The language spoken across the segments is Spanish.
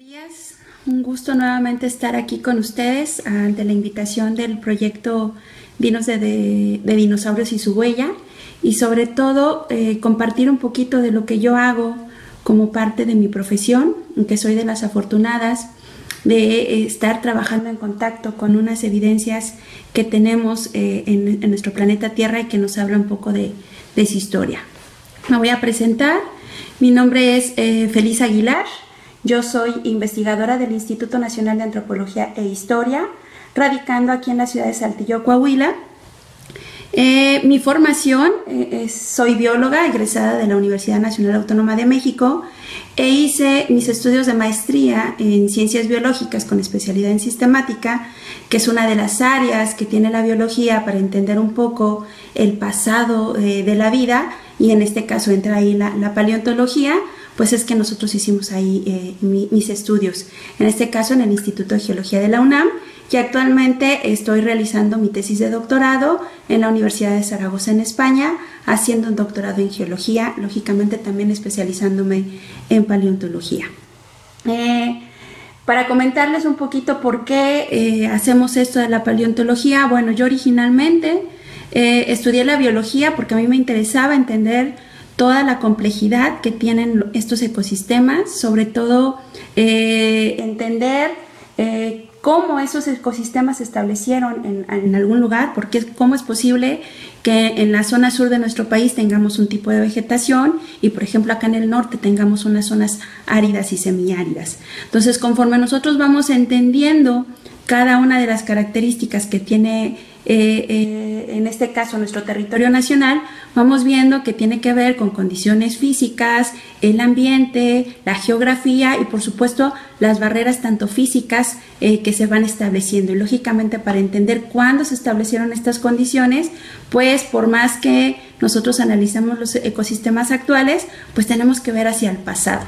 Días, un gusto nuevamente estar aquí con ustedes ante la invitación del proyecto Vinos de Dinosaurios y su Huella, y sobre todo compartir un poquito de lo que yo hago como parte de mi profesión, que soy de las afortunadas de estar trabajando en contacto con unas evidencias que tenemos en nuestro planeta Tierra y que nos habla un poco de su historia. Me voy a presentar. Mi nombre es Feliz Aguilar. Yo soy investigadora del Instituto Nacional de Antropología e Historia, radicando aquí en la ciudad de Saltillo, Coahuila. Mi formación soy bióloga egresada de la Universidad Nacional Autónoma de México e hice mis estudios de maestría en ciencias biológicas con especialidad en sistemática, que es una de las áreas que tiene la biología para entender un poco el pasado de la vida, y en este caso entra ahí la paleontología. Pues es que nosotros hicimos ahí mis estudios, en este caso en el Instituto de Geología de la UNAM, y actualmente estoy realizando mi tesis de doctorado en la Universidad de Zaragoza en España, haciendo un doctorado en geología, lógicamente también especializándome en paleontología. Para comentarles un poquito por qué hacemos esto de la paleontología, bueno, yo originalmente estudié la biología porque a mí me interesaba entender toda la complejidad que tienen estos ecosistemas, sobre todo entender cómo esos ecosistemas se establecieron en algún lugar, porque cómo es posible que en la zona sur de nuestro país tengamos un tipo de vegetación y, por ejemplo, acá en el norte tengamos unas zonas áridas y semiáridas. Entonces, conforme nosotros vamos entendiendo cada una de las características que tiene en este caso nuestro territorio nacional, vamos viendo que tiene que ver con condiciones físicas, el ambiente, la geografía y por supuesto las barreras tanto físicas que se van estableciendo. Y lógicamente, para entender cuándo se establecieron estas condiciones, pues por más que nosotros analizamos los ecosistemas actuales, pues tenemos que ver hacia el pasado.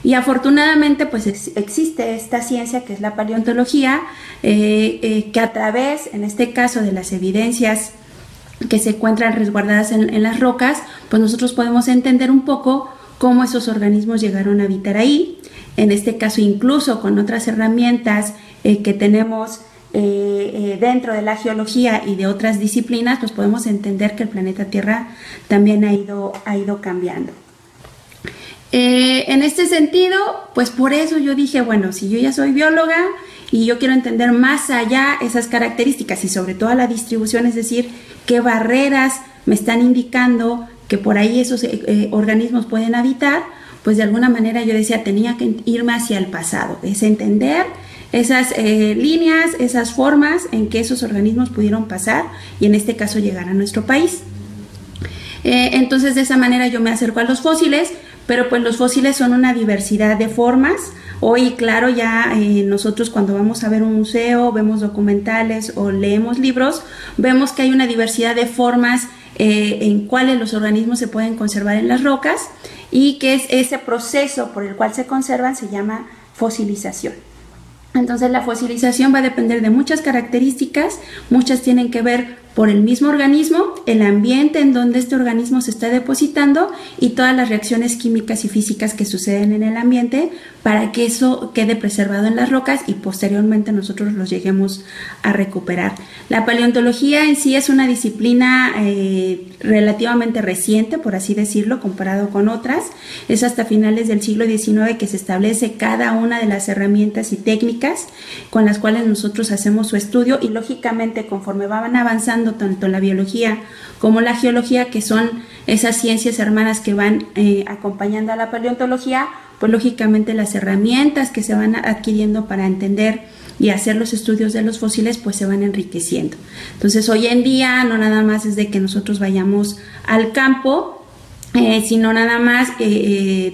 Y afortunadamente pues existe esta ciencia que es la paleontología, que a través, en este caso, de las evidencias que se encuentran resguardadas en las rocas, pues nosotros podemos entender un poco cómo esos organismos llegaron a habitar ahí. En este caso, incluso con otras herramientas que tenemos dentro de la geología y de otras disciplinas, pues podemos entender que el planeta Tierra también ha ido cambiando. En este sentido, pues por eso yo dije, bueno, si yo ya soy bióloga y yo quiero entender más allá esas características y sobre todo la distribución, es decir, qué barreras me están indicando que por ahí esos organismos pueden habitar, pues de alguna manera yo decía, tenía que irme hacia el pasado, es entender esas líneas, esas formas en que esos organismos pudieron pasar y en este caso llegar a nuestro país. Entonces de esa manera yo me acerco a los fósiles, pero pues los fósiles son una diversidad de formas. Hoy, claro, ya nosotros cuando vamos a ver un museo, vemos documentales o leemos libros, vemos que hay una diversidad de formas en cuales los organismos se pueden conservar en las rocas, y que es ese proceso por el cual se conservan se llama fosilización. Entonces la fosilización va a depender de muchas características, muchas tienen que ver por el mismo organismo, el ambiente en donde este organismo se está depositando y todas las reacciones químicas y físicas que suceden en el ambiente para que eso quede preservado en las rocas y posteriormente nosotros los lleguemos a recuperar. La paleontología en sí es una disciplina relativamente reciente, por así decirlo, comparado con otras. Es hasta finales del siglo XIX que se establece cada una de las herramientas y técnicas con las cuales nosotros hacemos su estudio, y lógicamente conforme van avanzando tanto la biología como la geología, que son esas ciencias hermanas que van acompañando a la paleontología, pues lógicamente las herramientas que se van adquiriendo para entender y hacer los estudios de los fósiles pues se van enriqueciendo. Entonces hoy en día no nada más es de que nosotros vayamos al campo, sino nada más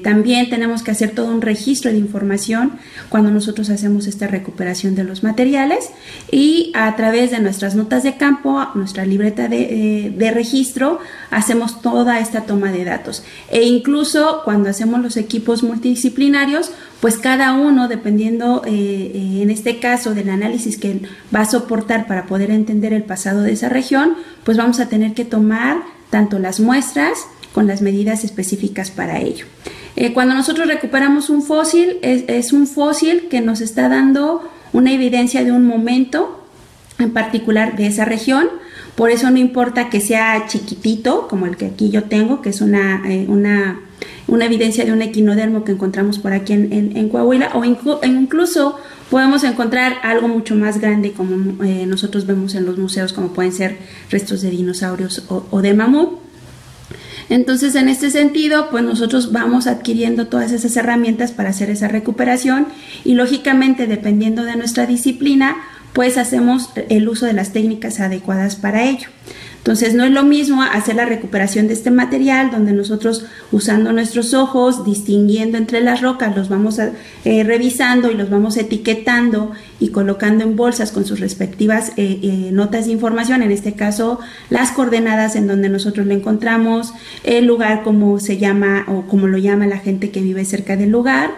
también tenemos que hacer todo un registro de información cuando nosotros hacemos esta recuperación de los materiales, y a través de nuestras notas de campo, nuestra libreta de registro, hacemos toda esta toma de datos. E incluso cuando hacemos los equipos multidisciplinarios, pues cada uno, dependiendo en este caso del análisis que va a soportar para poder entender el pasado de esa región, pues vamos a tener que tomar tanto las muestras con las medidas específicas para ello. Cuando nosotros recuperamos un fósil, es un fósil que nos está dando una evidencia de un momento en particular de esa región. Por eso no importa que sea chiquitito, como el que aquí yo tengo, que es una evidencia de un equinodermo que encontramos por aquí en Coahuila, o incluso podemos encontrar algo mucho más grande como nosotros vemos en los museos, como pueden ser restos de dinosaurios o de mamut. Entonces, en este sentido, pues nosotros vamos adquiriendo todas esas herramientas para hacer esa recuperación y, lógicamente, dependiendo de nuestra disciplina, pues hacemos el uso de las técnicas adecuadas para ello. Entonces, no es lo mismo hacer la recuperación de este material, donde nosotros, usando nuestros ojos, distinguiendo entre las rocas, los vamos revisando y los vamos etiquetando y colocando en bolsas con sus respectivas notas de información, en este caso, las coordenadas en donde nosotros lo encontramos, el lugar como se llama o como lo llama la gente que vive cerca del lugar,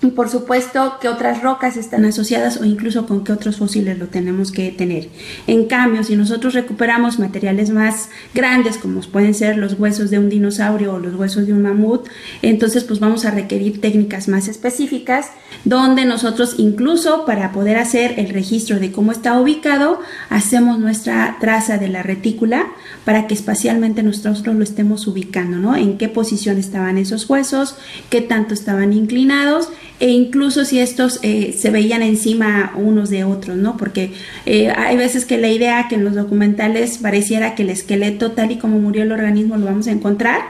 y por supuesto qué otras rocas están asociadas o incluso con qué otros fósiles lo tenemos que tener. En cambio, si nosotros recuperamos materiales más grandes, como pueden ser los huesos de un dinosaurio o los huesos de un mamut, entonces pues vamos a requerir técnicas más específicas, donde nosotros incluso para poder hacer el registro de cómo está ubicado, hacemos nuestra traza de la retícula para que espacialmente nosotros lo estemos ubicando, ¿no? En qué posición estaban esos huesos, qué tanto estaban inclinados, e incluso si estos se veían encima unos de otros, ¿no? Porque hay veces que la idea que en los documentales pareciera que el esqueleto tal y como murió el organismo lo vamos a encontrar.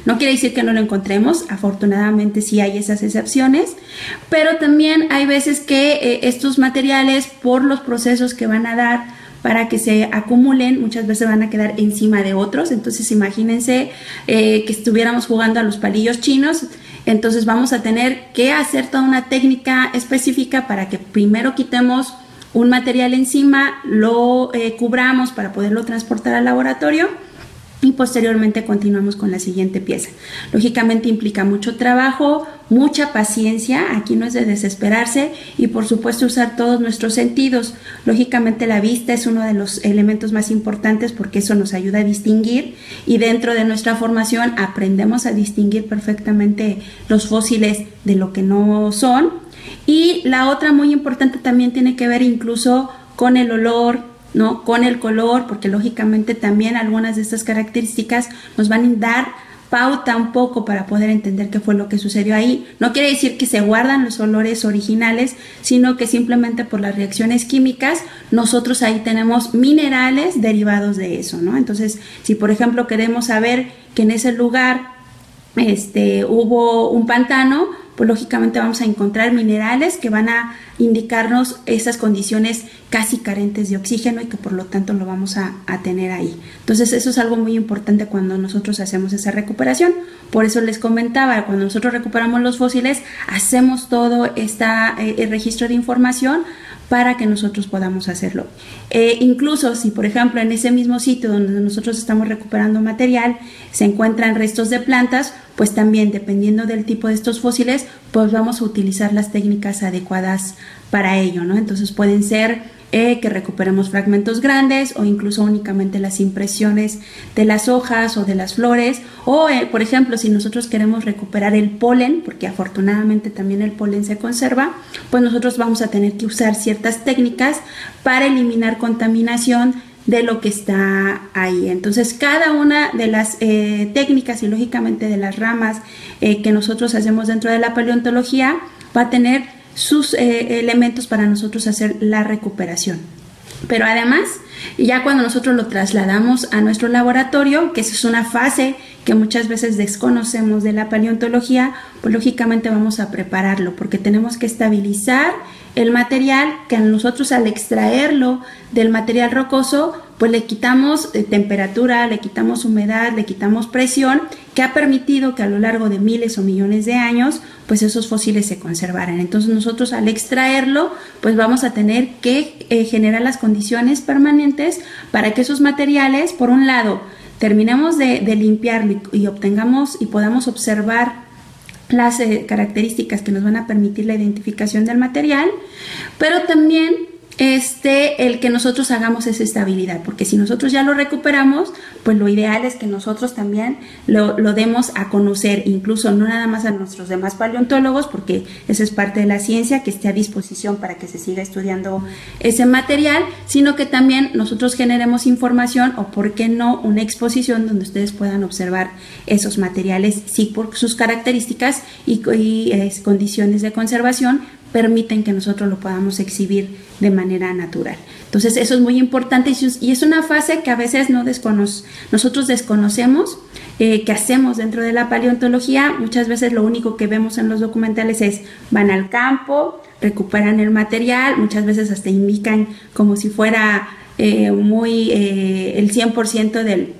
No quiere decir que no lo encontremos, afortunadamente sí hay esas excepciones, pero también hay veces que estos materiales, por los procesos que van a dar para que se acumulen, muchas veces van a quedar encima de otros. Entonces imagínense que estuviéramos jugando a los palillos chinos. Entonces vamos a tener que hacer toda una técnica específica para que primero quitemos un material encima, lo cubramos para poderlo transportar al laboratorio y posteriormente continuamos con la siguiente pieza. Lógicamente implica mucho trabajo, mucha paciencia, aquí no es de desesperarse, y por supuesto usar todos nuestros sentidos. Lógicamente la vista es uno de los elementos más importantes porque eso nos ayuda a distinguir, y dentro de nuestra formación aprendemos a distinguir perfectamente los fósiles de lo que no son. Y la otra muy importante también tiene que ver incluso con el olor, ¿no? Con el color, porque lógicamente también algunas de estas características nos van a dar pauta un poco para poder entender qué fue lo que sucedió ahí. No quiere decir que se guardan los olores originales, sino que simplemente por las reacciones químicas nosotros ahí tenemos minerales derivados de eso, ¿no? Entonces, si por ejemplo queremos saber que en ese lugar hubo un pantano, pues lógicamente vamos a encontrar minerales que van a indicarnos esas condiciones casi carentes de oxígeno y que por lo tanto lo vamos a tener ahí. Entonces eso es algo muy importante cuando nosotros hacemos esa recuperación. Por eso les comentaba, cuando nosotros recuperamos los fósiles, hacemos todo el registro de información para que nosotros podamos hacerlo. Incluso si, por ejemplo, en ese mismo sitio donde nosotros estamos recuperando material se encuentran restos de plantas, pues también dependiendo del tipo de estos fósiles, pues vamos a utilizar las técnicas adecuadas para ello, ¿no? Entonces pueden ser que recuperemos fragmentos grandes o incluso únicamente las impresiones de las hojas o de las flores, o por ejemplo si nosotros queremos recuperar el polen, porque afortunadamente también el polen se conserva, pues nosotros vamos a tener que usar ciertas técnicas para eliminar contaminación de lo que está ahí. Entonces cada una de las técnicas y lógicamente de las ramas que nosotros hacemos dentro de la paleontología va a tener sus elementos para nosotros hacer la recuperación. Pero además, ya cuando nosotros lo trasladamos a nuestro laboratorio, que esa es una fase que muchas veces desconocemos de la paleontología, pues lógicamente vamos a prepararlo porque tenemos que estabilizar el material, que nosotros al extraerlo del material rocoso, pues le quitamos temperatura, le quitamos humedad, le quitamos presión, que ha permitido que a lo largo de miles o millones de años, pues esos fósiles se conservaran. Entonces nosotros al extraerlo, pues vamos a tener que generar las condiciones permanentes para que esos materiales, por un lado, terminemos de limpiarlo y obtengamos y podamos observar las características que nos van a permitir la identificación del material, pero también el que nosotros hagamos esa estabilidad, porque si nosotros ya lo recuperamos, pues lo ideal es que nosotros también lo demos a conocer, incluso no nada más a nuestros demás paleontólogos, porque esa es parte de la ciencia, que esté a disposición para que se siga estudiando ese material, sino que también nosotros generemos información o, por qué no, una exposición donde ustedes puedan observar esos materiales, sí, por sus características y condiciones de conservación, permiten que nosotros lo podamos exhibir de manera natural. Entonces eso es muy importante y es una fase que a veces nosotros desconocemos, que hacemos dentro de la paleontología. Muchas veces lo único que vemos en los documentales es van al campo, recuperan el material, muchas veces hasta indican como si fuera el 100%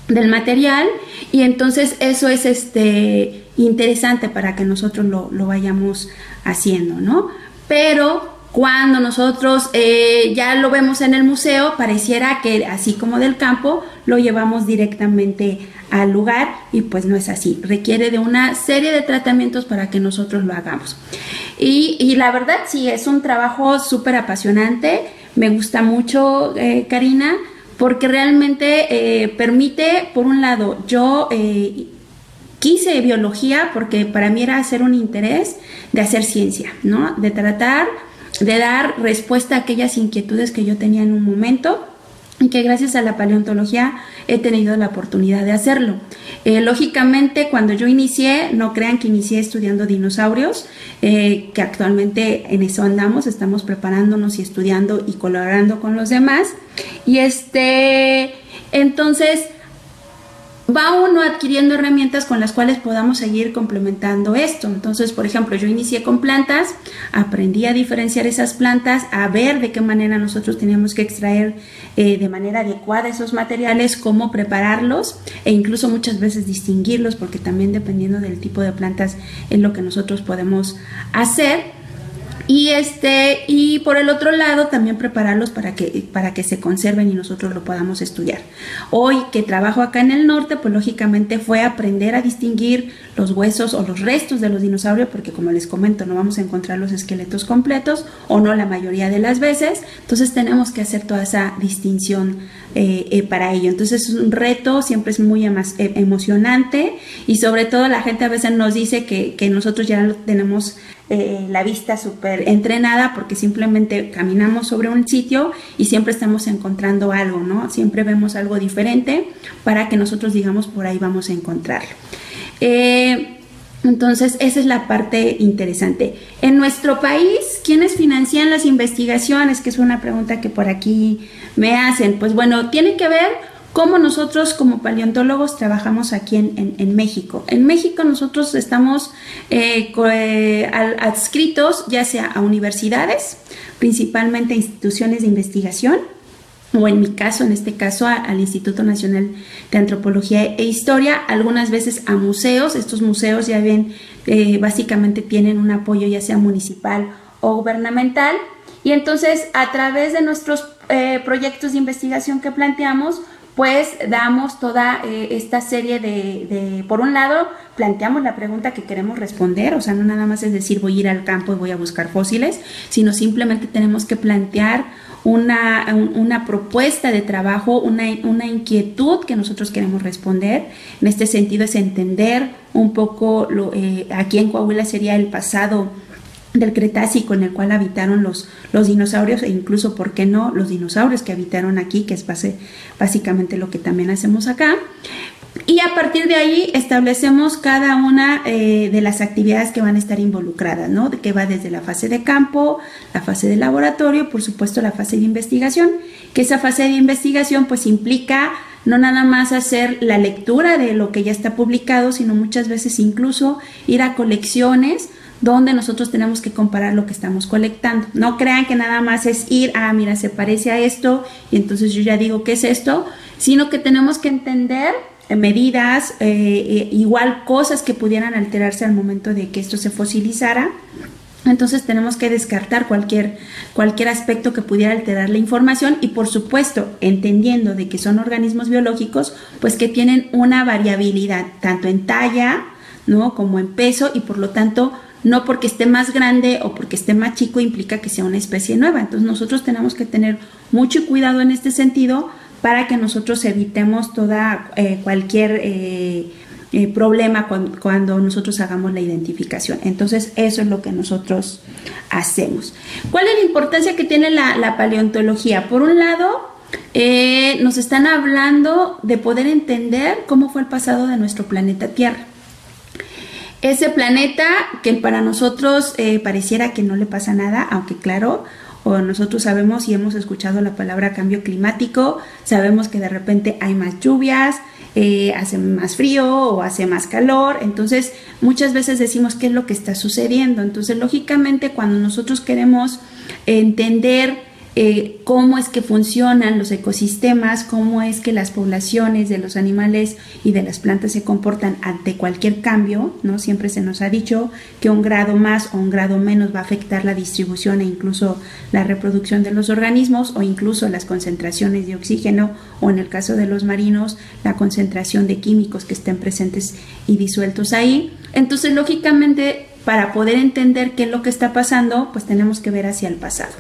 del material, y entonces eso es interesante para que nosotros lo vayamos haciendo, ¿no? Pero cuando nosotros ya lo vemos en el museo, pareciera que así como del campo lo llevamos directamente al lugar, y pues no es así, requiere de una serie de tratamientos para que nosotros lo hagamos. Y la verdad sí, es un trabajo súper apasionante, me gusta mucho, Karina, porque realmente permite, por un lado, yo quise biología porque para mí era hacer un interés de hacer ciencia, ¿no? De tratar de dar respuesta a aquellas inquietudes que yo tenía en un momento, y que gracias a la paleontología he tenido la oportunidad de hacerlo. Lógicamente, cuando yo inicié, no crean que inicié estudiando dinosaurios, que actualmente en eso andamos, estamos preparándonos y estudiando y colaborando con los demás. Y entonces va uno adquiriendo herramientas con las cuales podamos seguir complementando esto. Entonces, por ejemplo, yo inicié con plantas, aprendí a diferenciar esas plantas, a ver de qué manera nosotros teníamos que extraer de manera adecuada esos materiales, cómo prepararlos, e incluso muchas veces distinguirlos, porque también dependiendo del tipo de plantas es lo que nosotros podemos hacer. Y por el otro lado también prepararlos para que se conserven y nosotros lo podamos estudiar. Hoy que trabajo acá en el norte, pues lógicamente fue aprender a distinguir los huesos o los restos de los dinosaurios, porque como les comento, no vamos a encontrar los esqueletos completos, o no la mayoría de las veces. Entonces tenemos que hacer toda esa distinción para ello. Entonces es un reto, siempre es muy emocionante, y sobre todo la gente a veces nos dice que nosotros ya tenemos la vista súper entrenada, porque simplemente caminamos sobre un sitio y siempre estamos encontrando algo, ¿no? Siempre vemos algo diferente para que nosotros digamos por ahí vamos a encontrarlo. Entonces esa es la parte interesante. En nuestro país, ¿quiénes financian las investigaciones? Que es una pregunta que por aquí me hacen. Pues bueno, tiene que ver cómo nosotros como paleontólogos trabajamos aquí en México. En México nosotros estamos adscritos ya sea a universidades, principalmente a instituciones de investigación, o en mi caso, en este caso, al Instituto Nacional de Antropología e Historia, algunas veces a museos. Estos museos ya ven, básicamente tienen un apoyo ya sea municipal o gubernamental, y entonces a través de nuestros proyectos de investigación que planteamos, pues damos toda esta serie por un lado, planteamos la pregunta que queremos responder, o sea, no nada más es decir voy a ir al campo y voy a buscar fósiles, sino simplemente tenemos que plantear una propuesta de trabajo, una inquietud que nosotros queremos responder. En este sentido es entender un poco, aquí en Coahuila sería el pasado del Cretácico en el cual habitaron los dinosaurios, e incluso, ¿por qué no?, los dinosaurios que habitaron aquí, que es básicamente lo que también hacemos acá. Y a partir de ahí establecemos cada una de las actividades que van a estar involucradas, ¿no? Que va desde la fase de campo, la fase de laboratorio, por supuesto la fase de investigación, que esa fase de investigación pues implica no nada más hacer la lectura de lo que ya está publicado, sino muchas veces incluso ir a colecciones donde nosotros tenemos que comparar lo que estamos colectando. No crean que nada más es ir, mira, se parece a esto, y entonces yo ya digo qué es esto, sino que tenemos que entender medidas, igual cosas que pudieran alterarse al momento de que esto se fosilizara. Entonces tenemos que descartar cualquier aspecto que pudiera alterar la información, y por supuesto entendiendo de que son organismos biológicos, pues que tienen una variabilidad tanto en talla, ¿no?, como en peso, y por lo tanto no porque esté más grande o porque esté más chico implica que sea una especie nueva. Entonces nosotros tenemos que tener mucho cuidado en este sentido para que nosotros evitemos cualquier problema cuando nosotros hagamos la identificación. Entonces eso es lo que nosotros hacemos. ¿Cuál es la importancia que tiene la paleontología? Por un lado, nos están hablando de poder entender cómo fue el pasado de nuestro planeta Tierra. Ese planeta que para nosotros pareciera que no le pasa nada, aunque claro, nosotros sabemos y hemos escuchado la palabra cambio climático, sabemos que de repente hay más lluvias, hace más frío o hace más calor, entonces muchas veces decimos qué es lo que está sucediendo. Entonces lógicamente cuando nosotros queremos entender cómo es que funcionan los ecosistemas, cómo es que las poblaciones de los animales y de las plantas se comportan ante cualquier cambio, ¿no? Siempre se nos ha dicho que un grado más o un grado menos va a afectar la distribución e incluso la reproducción de los organismos o incluso las concentraciones de oxígeno o en el caso de los marinos, la concentración de químicos que estén presentes y disueltos ahí. Entonces, lógicamente, para poder entender qué es lo que está pasando, pues tenemos que ver hacia el pasado.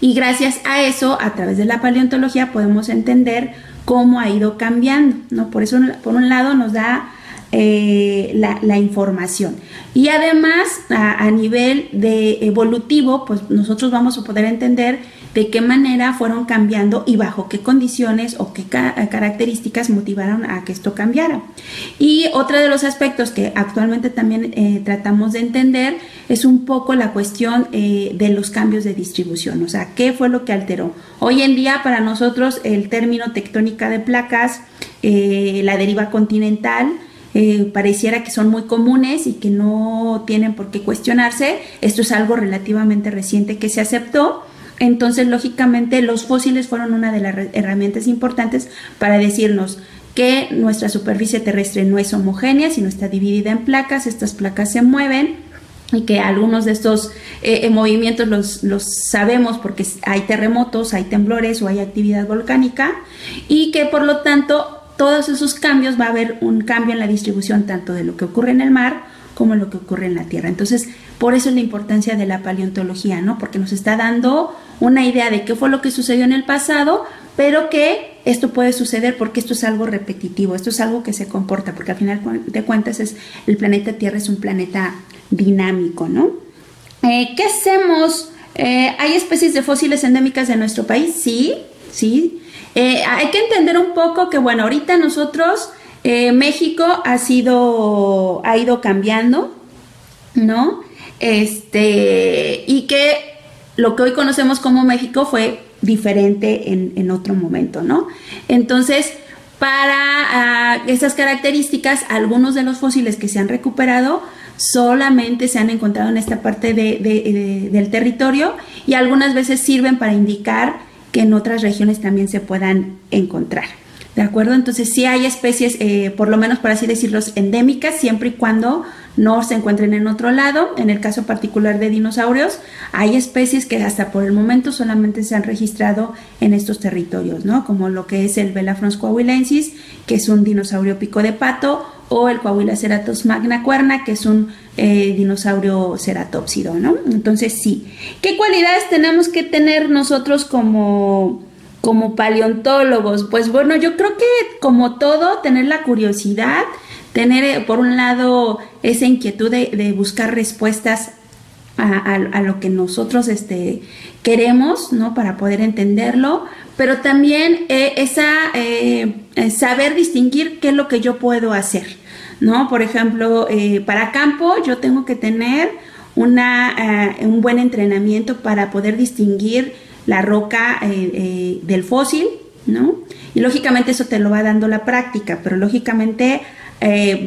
Y gracias a eso, a través de la paleontología, podemos entender cómo ha ido cambiando, ¿no? Por eso, por un lado, nos da la información. Y además, a nivel evolutivo, pues nosotros vamos a poder entender de qué manera fueron cambiando y bajo qué condiciones o qué características motivaron a que esto cambiara. Y otro de los aspectos que actualmente también tratamos de entender es un poco la cuestión de los cambios de distribución, o sea, qué fue lo que alteró. Hoy en día para nosotros el término tectónica de placas, la deriva continental, pareciera que son muy comunes y que no tienen por qué cuestionarse. Esto es algo relativamente reciente que se aceptó. Entonces, lógicamente, los fósiles fueron una de las herramientas importantes para decirnos que nuestra superficie terrestre no es homogénea, sino está dividida en placas. Estas placas se mueven y que algunos de estos movimientos los sabemos porque hay terremotos, hay temblores o hay actividad volcánica y que, por lo tanto, todos esos cambios va a haber un cambio en la distribución tanto de lo que ocurre en el mar como lo que ocurre en la Tierra. Entonces, por eso es la importancia de la paleontología, ¿no? Porque nos está dando una idea de qué fue lo que sucedió en el pasado, pero que esto puede suceder porque esto es algo repetitivo, esto es algo que se comporta, porque al final de cuentas el planeta Tierra es un planeta dinámico, ¿no? ¿Qué hacemos? ¿Hay especies de fósiles endémicas de nuestro país? Sí, sí. Hay que entender un poco que, bueno, ahorita nosotros, México ha ido cambiando, ¿no? Y que lo que hoy conocemos como México fue diferente en otro momento, ¿no? Entonces, para esas características, algunos de los fósiles que se han recuperado solamente se han encontrado en esta parte del territorio y algunas veces sirven para indicar que en otras regiones también se puedan encontrar. ¿De acuerdo? Entonces sí hay especies, por lo menos por así decirlo, endémicas, siempre y cuando no se encuentren en otro lado. En el caso particular de dinosaurios, hay especies que hasta por el momento solamente se han registrado en estos territorios, ¿no? Como lo que es el Belafrons coahuilensis, que es un dinosaurio pico de pato, o el Coahuila-Ceratops magna cuerna, que es un dinosaurio ceratópsido, ¿no? Entonces sí. ¿Qué cualidades tenemos que tener nosotros como paleontólogos? Pues bueno, yo creo que como todo, tener la curiosidad, tener por un lado esa inquietud de buscar respuestas a lo que nosotros queremos, ¿no? Para poder entenderlo, pero también saber distinguir qué es lo que yo puedo hacer, ¿no? Por ejemplo, para campo yo tengo que tener un buen entrenamiento para poder distinguir la roca del fósil, ¿no? Y lógicamente eso te lo va dando la práctica, pero lógicamente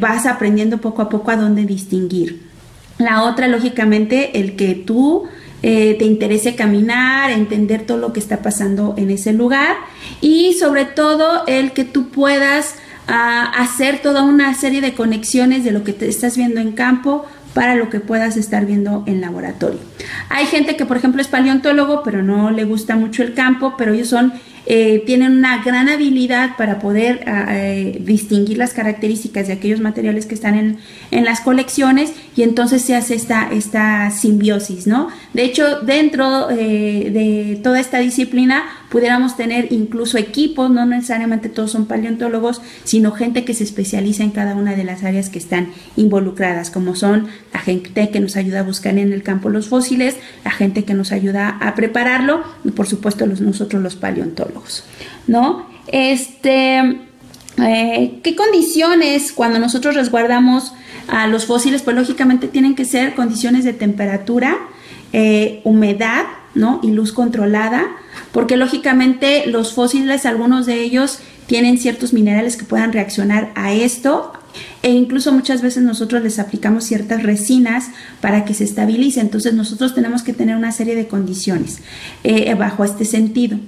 vas aprendiendo poco a poco a dónde distinguir. La otra, lógicamente, el que tú te interese caminar, entender todo lo que está pasando en ese lugar y sobre todo el que tú puedas hacer toda una serie de conexiones de lo que te estás viendo en campo para lo que puedas estar viendo en laboratorio. Hay gente que, por ejemplo, es paleontólogo, pero no le gusta mucho el campo, pero ellos son tienen una gran habilidad para poder distinguir las características de aquellos materiales que están en las colecciones, y entonces se hace esta simbiosis, ¿no? De hecho, dentro de toda esta disciplina pudiéramos tener incluso equipos, no necesariamente todos son paleontólogos, sino gente que se especializa en cada una de las áreas que están involucradas, como son la gente que nos ayuda a buscar en el campo los fósiles, la gente que nos ayuda a prepararlo, y por supuesto nosotros los paleontólogos, ¿no? ¿Qué condiciones cuando nosotros resguardamos a los fósiles? Pues lógicamente tienen que ser condiciones de temperatura, humedad, ¿no? Y luz controlada, porque lógicamente los fósiles, algunos de ellos tienen ciertos minerales que puedan reaccionar a esto, e incluso muchas veces nosotros les aplicamos ciertas resinas para que se estabilice. Entonces nosotros tenemos que tener una serie de condiciones bajo este sentido.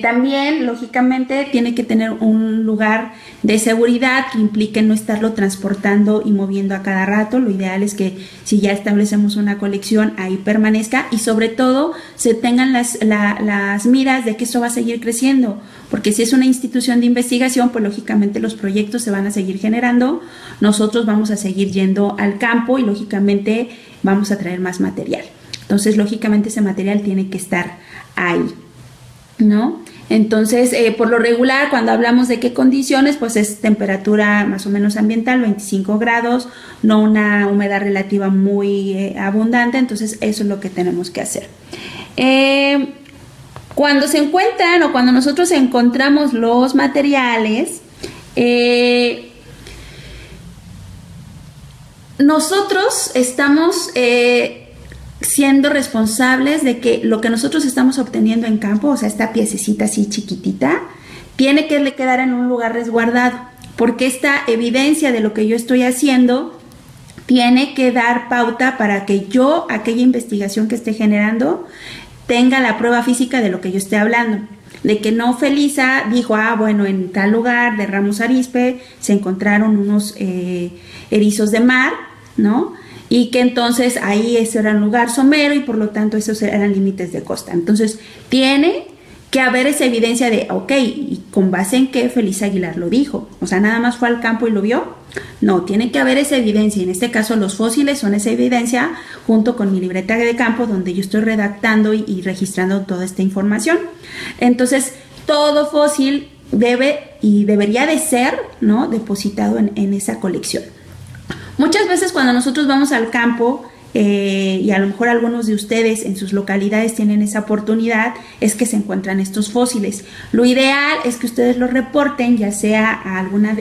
También, lógicamente, tiene que tener un lugar de seguridad que implique no estarlo transportando y moviendo a cada rato. Lo ideal es que si ya establecemos una colección, ahí permanezca, y sobre todo se tengan las miras de que esto va a seguir creciendo, porque si es una institución de investigación, pues lógicamente los proyectos se van a seguir generando, nosotros vamos a seguir yendo al campo y lógicamente vamos a traer más material. Entonces, lógicamente ese material tiene que estar ahí, ¿no? Entonces, por lo regular, cuando hablamos de qué condiciones, pues es temperatura más o menos ambiental, 25 grados, no una humedad relativa muy abundante. Entonces, eso es lo que tenemos que hacer. Cuando se encuentran o cuando nosotros encontramos los materiales, nosotros estamos siendo responsables de que lo que nosotros estamos obteniendo en campo, o sea, esta piececita así chiquitita, tiene que quedar en un lugar resguardado, porque esta evidencia de lo que yo estoy haciendo tiene que dar pauta para que yo, aquella investigación que esté generando, tenga la prueba física de lo que yo esté hablando. De que no Felisa dijo, bueno, en tal lugar de Ramos Arizpe se encontraron unos erizos de mar, ¿no? Y que entonces ahí ese era un lugar somero y por lo tanto esos eran límites de costa. Entonces tiene que haber esa evidencia de, ok, ¿y con base en qué Felisa Aguilar lo dijo? O sea, ¿nada más fue al campo y lo vio? No, tiene que haber esa evidencia, y en este caso los fósiles son esa evidencia junto con mi libreta de campo donde yo estoy redactando y registrando toda esta información. Entonces, todo fósil debe y debería de ser, ¿no?, depositado en esa colección. Muchas veces cuando nosotros vamos al campo, y a lo mejor algunos de ustedes en sus localidades tienen esa oportunidad, es que se encuentran estos fósiles. Lo ideal es que ustedes los reporten, ya sea a alguna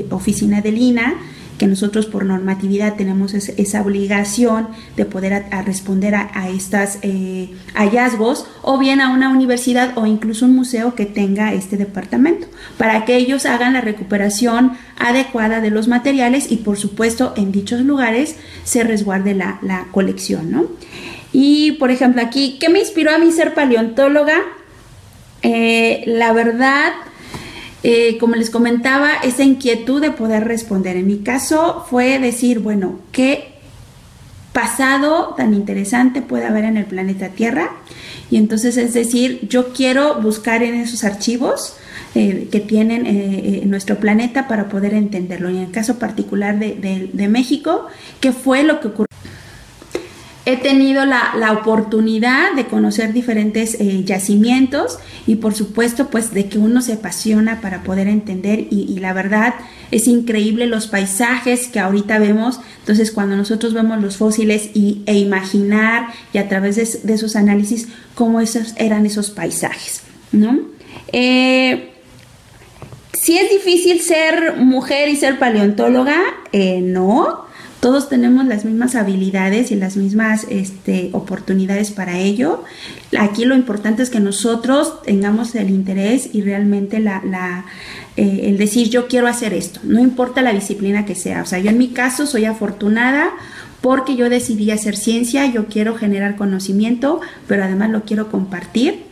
oficina del INAH, que nosotros por normatividad tenemos esa obligación de poder responder a estos hallazgos, o bien a una universidad o incluso un museo que tenga este departamento, para que ellos hagan la recuperación adecuada de los materiales y por supuesto en dichos lugares se resguarde la colección, ¿no? Y por ejemplo aquí, ¿qué me inspiró a mí ser paleontóloga? La verdad, como les comentaba, esa inquietud de poder responder. En mi caso fue decir, bueno, ¿qué pasado tan interesante puede haber en el planeta Tierra? Y entonces, es decir, yo quiero buscar en esos archivos que tienen nuestro planeta para poder entenderlo. Y en el caso particular de México, ¿qué fue lo que ocurrió? He tenido la oportunidad de conocer diferentes yacimientos y por supuesto pues de que uno se apasiona para poder entender y la verdad es increíble los paisajes que ahorita vemos. Entonces cuando nosotros vemos los fósiles e imaginar y a través de esos análisis cómo eran esos paisajes, ¿no? ¿Sí es difícil ser mujer y ser paleontóloga? No. Todos tenemos las mismas habilidades y las mismas oportunidades para ello. Aquí lo importante es que nosotros tengamos el interés y realmente el decir yo quiero hacer esto, no importa la disciplina que sea. O sea, yo en mi caso soy afortunada porque yo decidí hacer ciencia, yo quiero generar conocimiento, pero además lo quiero compartir.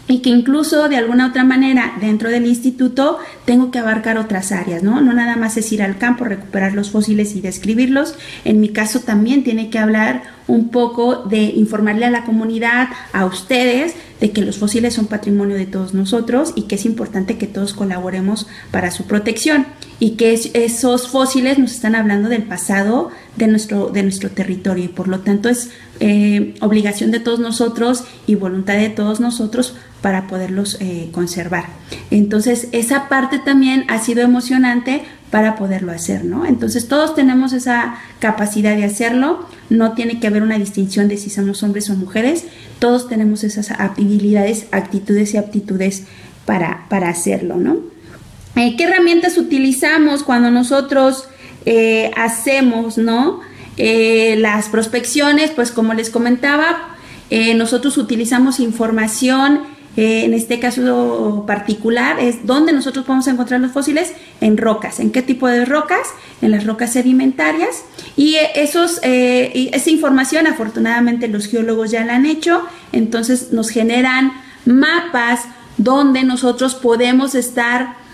Y que incluso de alguna otra manera dentro del instituto tengo que abarcar otras áreas, ¿no? No nada más es ir al campo, recuperar los fósiles y describirlos. En mi caso también tiene que hablar un poco de informarle a la comunidad, a ustedes, de que los fósiles son patrimonio de todos nosotros y que es importante que todos colaboremos para su protección, y que esos fósiles nos están hablando del pasado de nuestro territorio, y por lo tanto es obligación de todos nosotros y voluntad de todos nosotros para poderlos conservar. Entonces esa parte también ha sido emocionante para poderlo hacer, ¿no? Entonces todos tenemos esa capacidad de hacerlo, no tiene que haber una distinción de si somos hombres o mujeres, todos tenemos esas habilidades, actitudes y aptitudes para hacerlo, ¿no? ¿Qué herramientas utilizamos cuando nosotros hacemos, ¿no? Las prospecciones? Pues como les comentaba, nosotros utilizamos información, en este caso particular, es donde nosotros podemos encontrar los fósiles, en rocas. ¿En qué tipo de rocas? En las rocas sedimentarias. Y esa información, afortunadamente, los geólogos ya la han hecho, entonces nos generan mapas donde nosotros podemos estar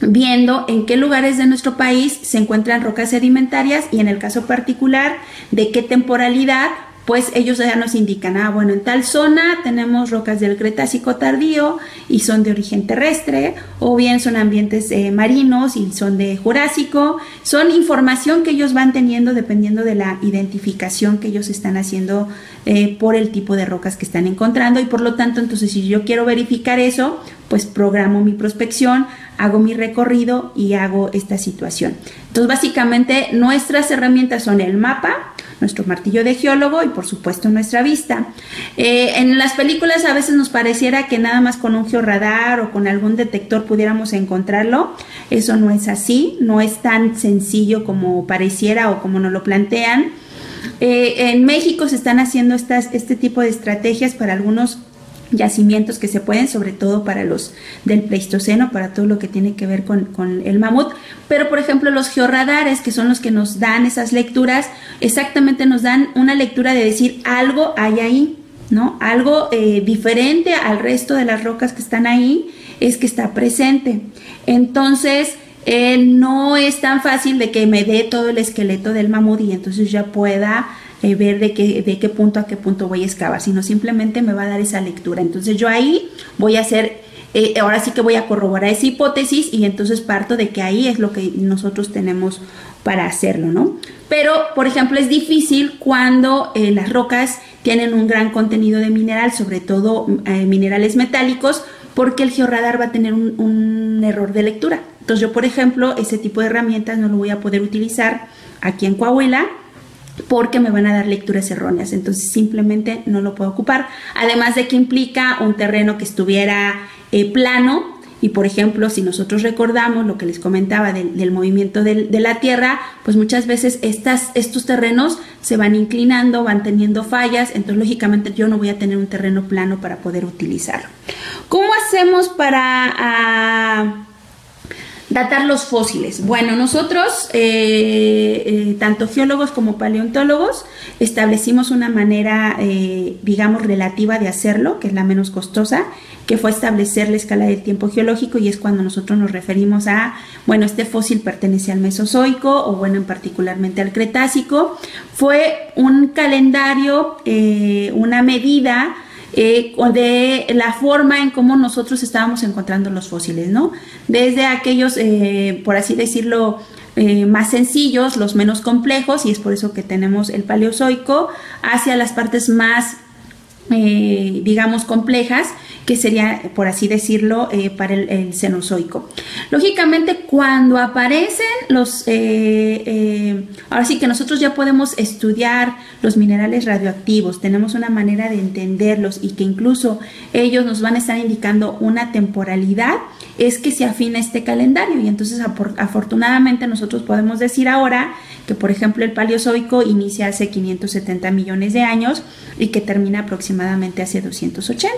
viendo en qué lugares de nuestro país se encuentran rocas sedimentarias, y en el caso particular de qué temporalidad, pues ellos ya nos indican, bueno, en tal zona tenemos rocas del Cretácico tardío y son de origen terrestre, o bien son ambientes marinos y son de Jurásico. Son información que ellos van teniendo dependiendo de la identificación que ellos están haciendo por el tipo de rocas que están encontrando, y por lo tanto, entonces, si yo quiero verificar eso, pues programo mi prospección, hago mi recorrido y hago esta situación. Entonces, básicamente, nuestras herramientas son el mapa, nuestro martillo de geólogo y por supuesto nuestra vista. En las películas a veces nos pareciera que nada más con un georradar o con algún detector pudiéramos encontrarlo. Eso no es así, no es tan sencillo como pareciera o como nos lo plantean. En México se están haciendo este tipo de estrategias para algunos yacimientos que se pueden, sobre todo para los del Pleistoceno, para todo lo que tiene que ver con el mamut. Pero por ejemplo los georradares, que son los que nos dan esas lecturas, exactamente nos dan una lectura de decir algo hay ahí, ¿no? Algo diferente al resto de las rocas que están ahí es que está presente. Entonces no es tan fácil de que me dé todo el esqueleto del mamut y entonces ya pueda ver de qué punto a qué punto voy a excavar, sino simplemente me va a dar esa lectura. Entonces yo ahí voy a hacer, ahora sí que voy a corroborar esa hipótesis, y entonces parto de que ahí es lo que nosotros tenemos para hacerlo, ¿no? Pero, por ejemplo, es difícil cuando las rocas tienen un gran contenido de mineral, sobre todo minerales metálicos, porque el georradar va a tener un error de lectura. Entonces yo, por ejemplo, ese tipo de herramientas no lo voy a poder utilizar aquí en Coahuila, porque me van a dar lecturas erróneas, entonces simplemente no lo puedo ocupar. Además de que implica un terreno que estuviera plano, y por ejemplo, si nosotros recordamos lo que les comentaba del movimiento de la Tierra, pues muchas veces estos terrenos se van inclinando, van teniendo fallas, entonces lógicamente yo no voy a tener un terreno plano para poder utilizarlo. ¿Cómo hacemos para datar los fósiles? Bueno, nosotros, tanto geólogos como paleontólogos, establecimos una manera, digamos, relativa de hacerlo, que es la menos costosa, que fue establecer la escala del tiempo geológico, y es cuando nosotros nos referimos a, bueno, este fósil pertenece al Mesozoico, o bueno, particularmente al Cretácico. Fue un calendario, una medida de la forma en cómo nosotros estábamos encontrando los fósiles, ¿no? Desde aquellos, por así decirlo, más sencillos, los menos complejos, y es por eso que tenemos el Paleozoico, hacia las partes más, digamos, complejas, que sería, por así decirlo, para el Cenozoico. Lógicamente, cuando aparecen los, ahora sí que nosotros ya podemos estudiar los minerales radioactivos, tenemos una manera de entenderlos, y que incluso ellos nos van a estar indicando una temporalidad, es que se afina este calendario. Y entonces afortunadamente nosotros podemos decir ahora que, por ejemplo, el Paleozoico inicia hace 570 millones de años y que termina aproximadamente hace 280.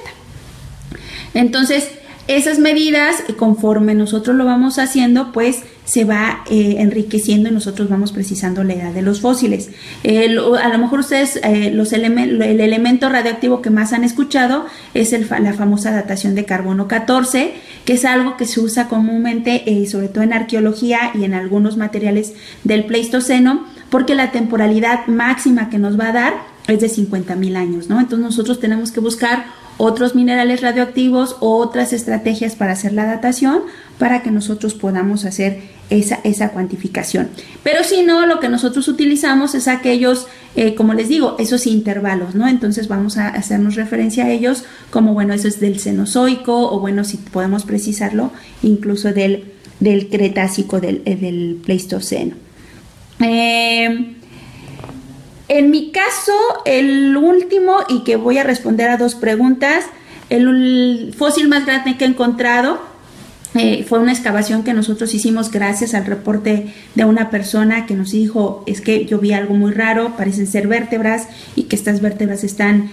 Entonces, esas medidas, conforme nosotros lo vamos haciendo, pues se va enriqueciendo, y nosotros vamos precisando la edad de los fósiles. A lo mejor ustedes, el elemento radioactivo que más han escuchado es la famosa datación de carbono 14, que es algo que se usa comúnmente, sobre todo en arqueología y en algunos materiales del Pleistoceno, porque la temporalidad máxima que nos va a dar es de 50,000 años, ¿no? Entonces nosotros tenemos que buscar otros minerales radioactivos o otras estrategias para hacer la datación para que nosotros podamos hacer esa cuantificación. Pero si no, lo que nosotros utilizamos es aquellos, como les digo, esos intervalos, ¿no? Entonces vamos a hacernos referencia a ellos como, bueno, eso es del Cenozoico o, bueno, si podemos precisarlo, incluso del Cretácico, del Pleistoceno. En mi caso, el último, y que voy a responder a 2 preguntas, el fósil más grande que he encontrado fue una excavación que nosotros hicimos gracias al reporte de una persona que nos dijo, es que yo vi algo muy raro, parecen ser vértebras y que estas vértebras están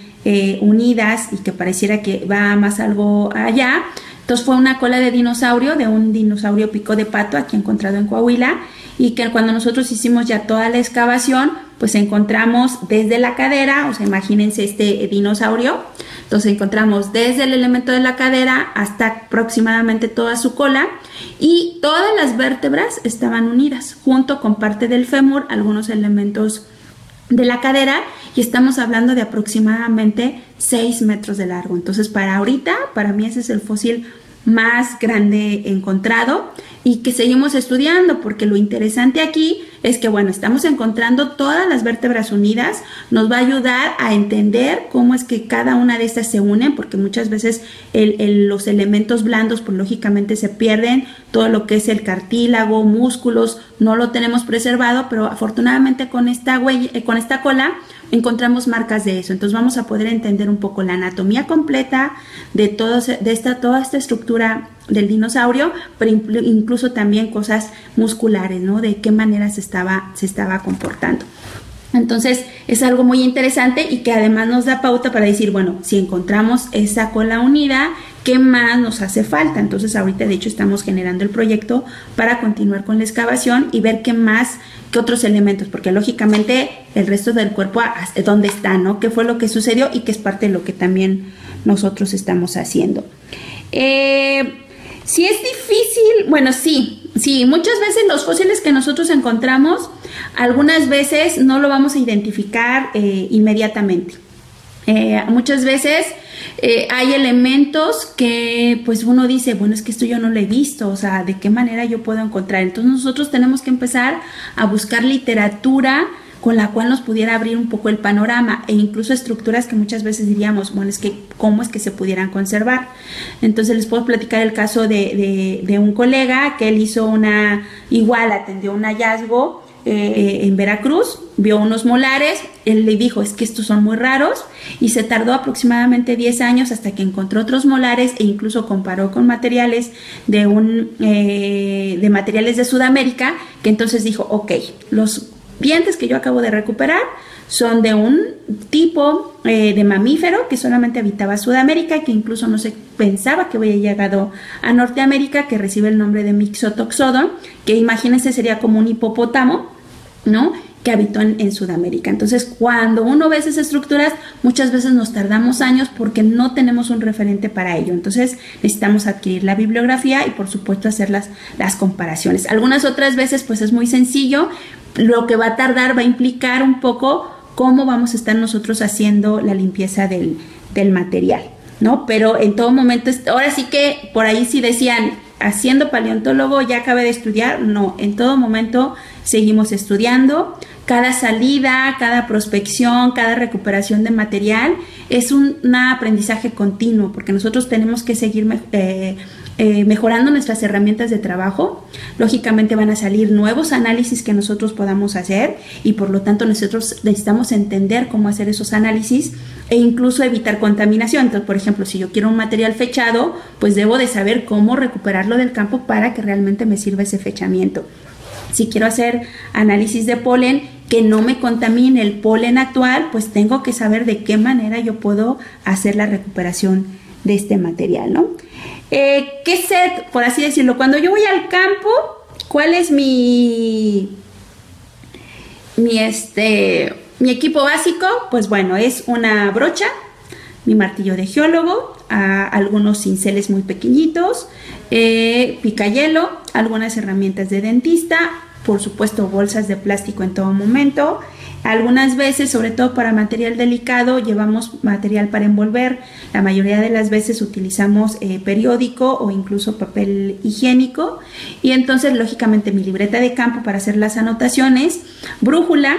unidas y que pareciera que va más algo allá. Entonces fue una cola de dinosaurio, de un dinosaurio pico de pato aquí encontrado en Coahuila, y que cuando nosotros hicimos ya toda la excavación, pues encontramos desde la cadera, o sea, imagínense este dinosaurio, entonces encontramos desde el elemento de la cadera hasta aproximadamente toda su cola, y todas las vértebras estaban unidas, junto con parte del fémur, algunos elementos de la cadera, y estamos hablando de aproximadamente 6 metros de largo. Entonces para mí ese es el fósil más grande encontrado y que seguimos estudiando, porque lo interesante aquí es que, bueno, estamos encontrando todas las vértebras unidas, nos va a ayudar a entender cómo es que cada una de estas se unen, porque muchas veces los elementos blandos, pues lógicamente se pierden, todo lo que es el cartílago, músculos, no lo tenemos preservado, pero afortunadamente con esta cola encontramos marcas de eso. Entonces vamos a poder entender un poco la anatomía completa de toda esta estructura del dinosaurio, pero incluso también cosas musculares, ¿no? De qué manera se estaba comportando. Entonces es algo muy interesante y que además nos da pauta para decir, bueno, si encontramos esa cola unida, ¿qué más nos hace falta? Entonces ahorita de hecho estamos generando el proyecto para continuar con la excavación y ver qué otros elementos, porque lógicamente el resto del cuerpo, ¿dónde está, no? ¿Qué fue lo que sucedió y qué es parte de lo que también nosotros estamos haciendo? Si es difícil, bueno, sí, muchas veces los fósiles que nosotros encontramos, algunas veces no lo vamos a identificar inmediatamente. Muchas veces hay elementos que pues uno dice, bueno, es que esto yo no lo he visto, o sea, ¿de qué manera yo puedo encontrar? Entonces nosotros tenemos que empezar a buscar literatura con la cual nos pudiera abrir un poco el panorama, e incluso estructuras que muchas veces diríamos, bueno, es que cómo es que se pudieran conservar. Entonces les puedo platicar el caso de un colega que él hizo atendió un hallazgo en Veracruz, vio unos molares, él le dijo, es que estos son muy raros, y se tardó aproximadamente 10 años hasta que encontró otros molares, e incluso comparó con materiales de materiales de Sudamérica, que entonces dijo, ok, los dientes que yo acabo de recuperar son de un tipo de mamífero que solamente habitaba Sudamérica, que incluso no se pensaba que había llegado a Norteamérica, que recibe el nombre de Mixotoxodon, que imagínense sería como un hipopótamo, ¿no?, que habitó en Sudamérica. Entonces, cuando uno ve esas estructuras, muchas veces nos tardamos años porque no tenemos un referente para ello. Entonces, necesitamos adquirir la bibliografía y, por supuesto, hacer las comparaciones. Algunas otras veces, pues, es muy sencillo. Lo que va a tardar va a implicar un poco cómo vamos a estar nosotros haciendo la limpieza del material, ¿no? Pero en todo momento, ahora sí que por ahí sí decían, haciendo paleontólogo ya acabé de estudiar, no, en todo momento seguimos estudiando. Cada salida, cada prospección, cada recuperación de material es un aprendizaje continuo, porque nosotros tenemos que seguir mejorando nuestras herramientas de trabajo. Lógicamente van a salir nuevos análisis que nosotros podamos hacer y por lo tanto nosotros necesitamos entender cómo hacer esos análisis e incluso evitar contaminación. Entonces, por ejemplo, si yo quiero un material fechado, pues debo de saber cómo recuperarlo del campo para que realmente me sirva ese fechamiento. Si quiero hacer análisis de polen que no me contamine el polen actual, pues tengo que saber de qué manera yo puedo hacer la recuperación de este material, ¿no? ¿Qué set, por así decirlo? Cuando yo voy al campo, ¿cuál es mi equipo básico? Pues bueno, es una brocha, mi martillo de geólogo, algunos cinceles muy pequeñitos, picayelo, algunas herramientas de dentista, por supuesto bolsas de plástico en todo momento. Algunas veces, sobre todo para material delicado, llevamos material para envolver. La mayoría de las veces utilizamos periódico o incluso papel higiénico. Y entonces, lógicamente, mi libreta de campo para hacer las anotaciones, brújula,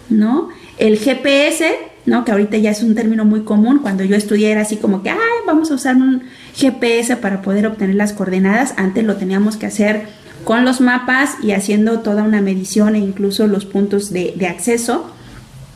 ¿no? El GPS, ¿no? Que ahorita ya es un término muy común. Cuando yo estudié era así como que, vamos a usar un GPS para poder obtener las coordenadas. Antes lo teníamos que hacer con los mapas y haciendo toda una medición e incluso los puntos de acceso,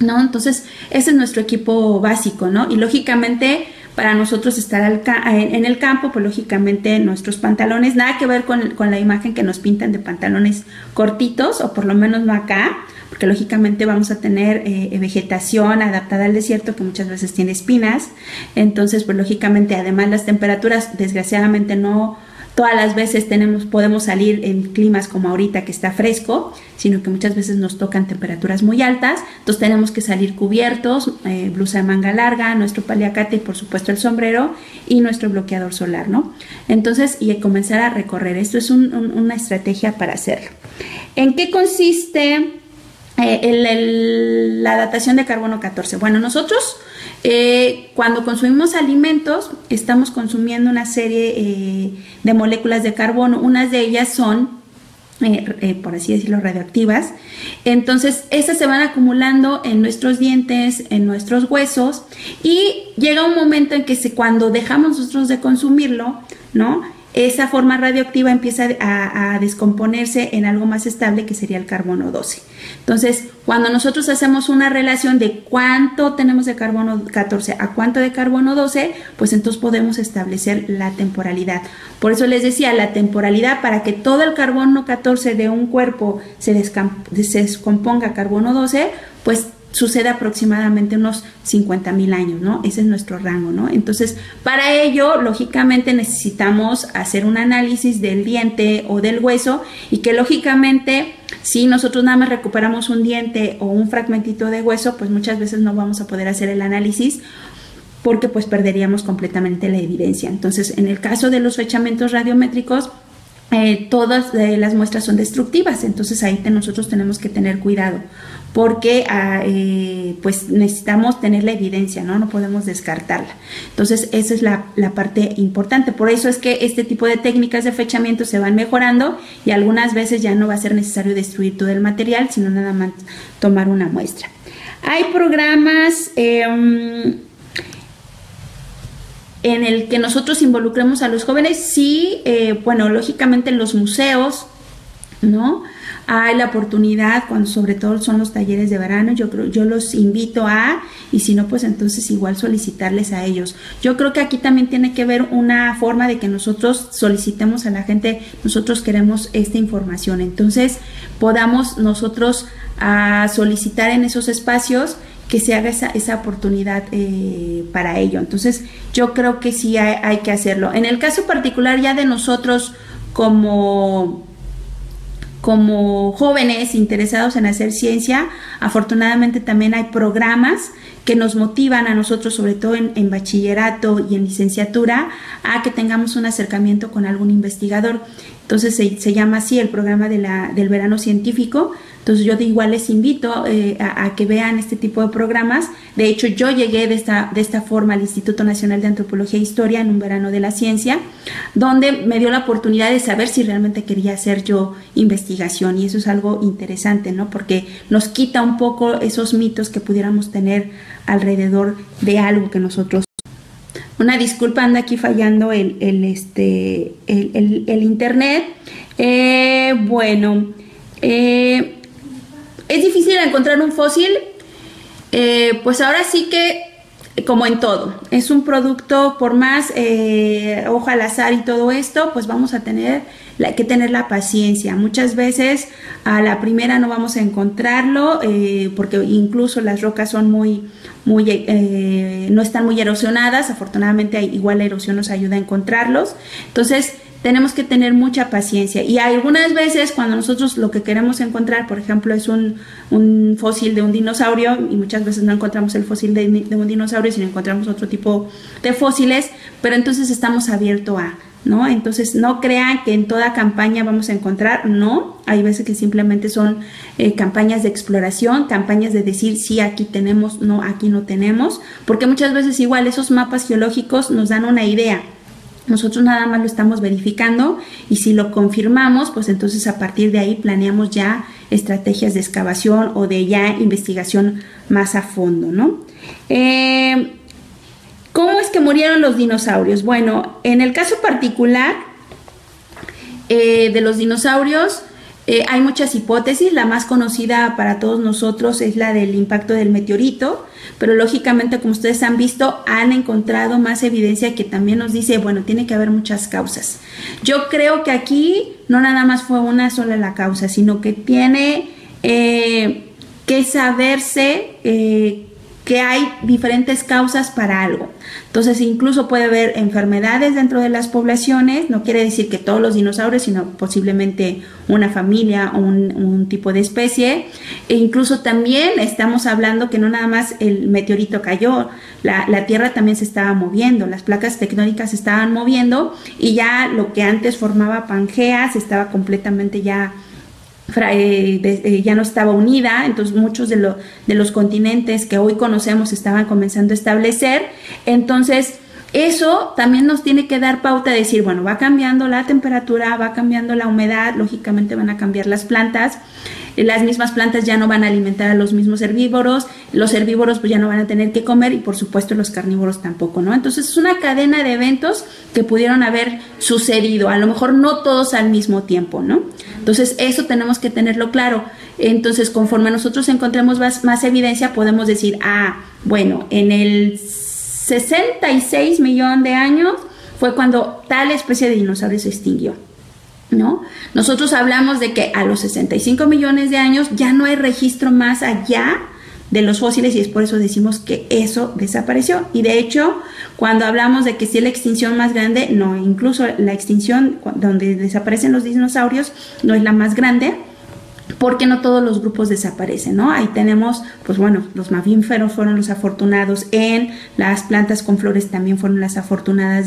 ¿no? Entonces, ese es nuestro equipo básico, ¿no? Y lógicamente, para nosotros estar en el campo, pues lógicamente nuestros pantalones, nada que ver con la imagen que nos pintan de pantalones cortitos, o por lo menos no acá, porque lógicamente vamos a tener vegetación adaptada al desierto que muchas veces tiene espinas. Entonces, pues lógicamente, además las temperaturas, desgraciadamente no todas las veces podemos salir en climas como ahorita que está fresco, sino que muchas veces nos tocan temperaturas muy altas, entonces tenemos que salir cubiertos, blusa de manga larga, nuestro paliacate y por supuesto el sombrero y nuestro bloqueador solar, ¿no? Entonces, y comenzar a recorrer, esto es una estrategia para hacerlo. ¿En qué consiste la datación de carbono 14? Bueno, nosotros cuando consumimos alimentos estamos consumiendo una serie de moléculas de carbono. Unas de ellas son, por así decirlo, radioactivas. Entonces, estas se van acumulando en nuestros dientes, en nuestros huesos, y llega un momento en que cuando dejamos nosotros de consumirlo, ¿no?, esa forma radioactiva empieza a descomponerse en algo más estable, que sería el carbono 12. Entonces, cuando nosotros hacemos una relación de cuánto tenemos de carbono 14 a cuánto de carbono 12, pues entonces podemos establecer la temporalidad. Por eso les decía, la temporalidad, para que todo el carbono 14 de un cuerpo se descomponga a carbono 12, pues sucede aproximadamente unos 50,000 años, ¿no? Ese es nuestro rango, ¿no? Entonces, para ello, lógicamente, necesitamos hacer un análisis del diente o del hueso, y que lógicamente, si nosotros nada más recuperamos un diente o un fragmentito de hueso, pues muchas veces no vamos a poder hacer el análisis, porque pues perderíamos completamente la evidencia. Entonces, en el caso de los fechamientos radiométricos, todas las muestras son destructivas, entonces ahí nosotros tenemos que tener cuidado, porque pues necesitamos tener la evidencia, ¿no? No podemos descartarla. Entonces, esa es la parte importante. Por eso es que este tipo de técnicas de fechamiento se van mejorando, y algunas veces ya no va a ser necesario destruir todo el material, sino nada más tomar una muestra. Hay programas en el que nosotros involucremos a los jóvenes. Sí, bueno, lógicamente en los museos, ¿no?, hay la oportunidad, cuando sobre todo son los talleres de verano. Yo los invito y si no, pues entonces igual solicitarles a ellos. Yo creo que aquí también tiene que ver una forma de que nosotros solicitemos a la gente, nosotros queremos esta información, entonces podamos nosotros solicitar en esos espacios que se haga esa oportunidad para ello. Entonces, yo creo que sí hay que hacerlo. En el caso particular ya de nosotros como jóvenes interesados en hacer ciencia, afortunadamente también hay programas que nos motivan a nosotros, sobre todo en bachillerato y en licenciatura, a que tengamos un acercamiento con algún investigador. Entonces se llama así el programa del verano científico. Entonces yo igual les invito a que vean este tipo de programas. De hecho, yo llegué de esta forma al Instituto Nacional de Antropología e Historia en un verano de la ciencia, donde me dio la oportunidad de saber si realmente quería hacer yo investigación, y eso es algo interesante, ¿no? Porque nos quita un poco esos mitos que pudiéramos tener alrededor de algo que nosotros... Una disculpa, anda aquí fallando el internet. Bueno, es difícil encontrar un fósil. Pues ahora sí que, como en todo, es un producto, por más hoja al azar y todo esto, pues vamos a tener que tener la paciencia. Muchas veces a la primera no vamos a encontrarlo, porque incluso las rocas son no están muy erosionadas. Afortunadamente igual la erosión nos ayuda a encontrarlos. Entonces tenemos que tener mucha paciencia, y algunas veces cuando nosotros lo que queremos encontrar, por ejemplo, es un fósil de un dinosaurio, y muchas veces no encontramos el fósil de un dinosaurio, sino encontramos otro tipo de fósiles, pero entonces estamos abiertos ¿no? Entonces no crean que en toda campaña vamos a encontrar, no, hay veces que simplemente son campañas de exploración, campañas de decir sí, aquí tenemos, no, aquí no tenemos, porque muchas veces igual esos mapas geológicos nos dan una idea. Nosotros nada más lo estamos verificando y si lo confirmamos, pues entonces a partir de ahí planeamos ya estrategias de excavación o de ya investigación más a fondo, ¿no? ¿Cómo es que murieron los dinosaurios? Bueno, en el caso particular de los dinosaurios, hay muchas hipótesis. La más conocida para todos nosotros es la del impacto del meteorito, pero lógicamente, como ustedes han visto, han encontrado más evidencia que también nos dice, bueno, tiene que haber muchas causas. Yo creo que aquí no nada más fue una sola la causa, sino que tiene que saberse que hay diferentes causas para algo. Entonces, incluso puede haber enfermedades dentro de las poblaciones, no quiere decir que todos los dinosaurios, sino posiblemente una familia o un tipo de especie. E incluso también estamos hablando que no nada más el meteorito cayó, la Tierra también se estaba moviendo, las placas tectónicas se estaban moviendo y ya lo que antes formaba Pangea se estaba completamente ya no estaba unida, entonces muchos de los continentes que hoy conocemos estaban comenzando a establecer. Entonces eso también nos tiene que dar pauta de decir, bueno, va cambiando la temperatura, va cambiando la humedad, lógicamente van a cambiar las plantas, las mismas plantas ya no van a alimentar a los mismos herbívoros, los herbívoros pues ya no van a tener que comer y por supuesto los carnívoros tampoco, ¿no? Entonces es una cadena de eventos que pudieron haber sucedido, a lo mejor no todos al mismo tiempo, ¿no? Entonces eso tenemos que tenerlo claro. Entonces conforme nosotros encontremos más evidencia podemos decir, bueno, en el 66 millones de años fue cuando tal especie de dinosaurio se extinguió, ¿no? Nosotros hablamos de que a los 65 millones de años ya no hay registro más allá de los fósiles y es por eso decimos que eso desapareció. Y de hecho, cuando hablamos de que sí es la extinción más grande, no, incluso la extinción donde desaparecen los dinosaurios no es la más grande, porque no todos los grupos desaparecen, ¿no? Ahí tenemos, pues bueno, los mamíferos fueron los afortunados las plantas con flores también fueron las afortunadas